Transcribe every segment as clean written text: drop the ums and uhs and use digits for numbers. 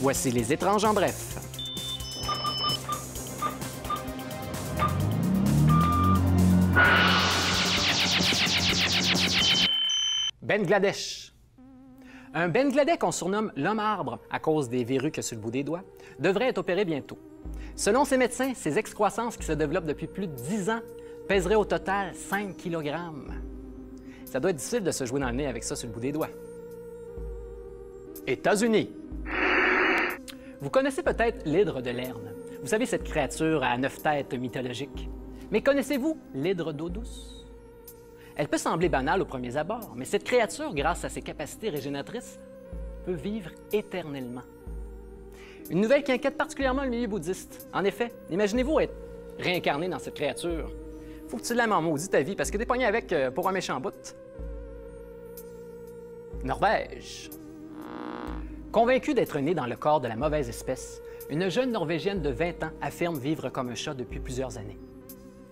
Voici les étranges en bref. Bangladesh. Un Bangladais qu'on surnomme l'homme-arbre à cause des verrues qu'il y a sur le bout des doigts devrait être opéré bientôt. Selon ses médecins, ses excroissances qui se développent depuis plus de 10 ans pèseraient au total 5 kg. Ça doit être difficile de se jouer dans le nez avec ça sur le bout des doigts. États-Unis. Vous connaissez peut-être l'hydre de Lerne. Vous savez, cette créature à 9 têtes mythologique. Mais connaissez-vous l'hydre d'eau douce? Elle peut sembler banale aux premiers abords, mais cette créature, grâce à ses capacités régénératrices, peut vivre éternellement. Une nouvelle qui inquiète particulièrement le milieu bouddhiste. En effet, imaginez-vous être réincarné dans cette créature. Faut que tu l'aimes en maudit ta vie, parce que t'es pogné avec pour un méchant bout. Norvège. Convaincue d'être née dans le corps de la mauvaise espèce, une jeune Norvégienne de 20 ans affirme vivre comme un chat depuis plusieurs années.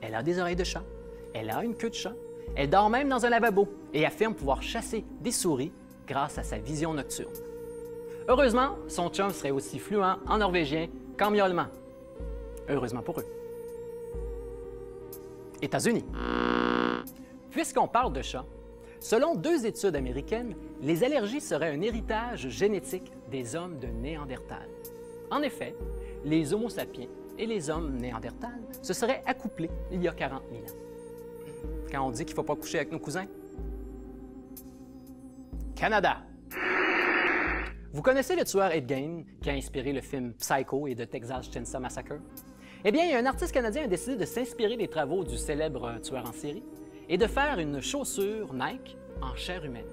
Elle a des oreilles de chat, elle a une queue de chat, elle dort même dans un lavabo et affirme pouvoir chasser des souris grâce à sa vision nocturne. Heureusement, son chum serait aussi fluent en norvégien qu'en miaulement. Heureusement pour eux. États-Unis. Puisqu'on parle de chats, selon 2 études américaines, les allergies seraient un héritage génétique des hommes de Néandertal. En effet, les Homo sapiens et les hommes Néandertal se seraient accouplés il y a 40 000 ans. Quand on dit qu'il ne faut pas coucher avec nos cousins. Canada. Vous connaissez le tueur Ed Gein qui a inspiré le film Psycho et The Texas Chainsaw Massacre? Eh bien, il y a un artiste canadien a décidé de s'inspirer des travaux du célèbre tueur en série et de faire une chaussure Nike en chair humaine.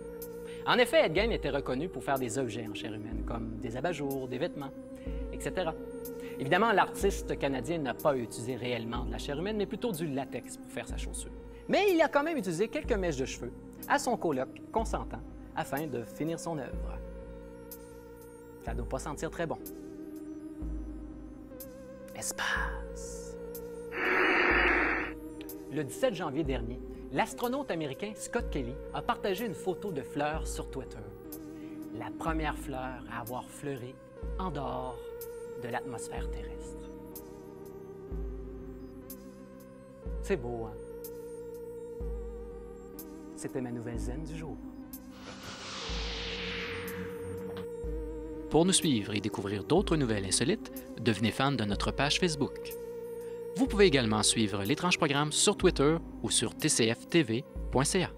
En effet, Ed Gein était reconnu pour faire des objets en chair humaine, comme des abat-jours, des vêtements, etc. Évidemment, l'artiste canadien n'a pas utilisé réellement de la chair humaine, mais plutôt du latex pour faire sa chaussure. Mais il a quand même utilisé quelques mèches de cheveux à son coloc consentant afin de finir son œuvre. Ça ne doit pas sentir très bon. Espace. Le 17 janvier dernier, l'astronaute américain Scott Kelly a partagé une photo de fleurs sur Twitter. La première fleur à avoir fleuri en dehors de l'atmosphère terrestre. C'est beau, hein? C'était ma nouvelle zen du jour. Pour nous suivre et découvrir d'autres nouvelles insolites, devenez fan de notre page Facebook. Vous pouvez également suivre l'étrange programme sur Twitter ou sur tcftv.ca.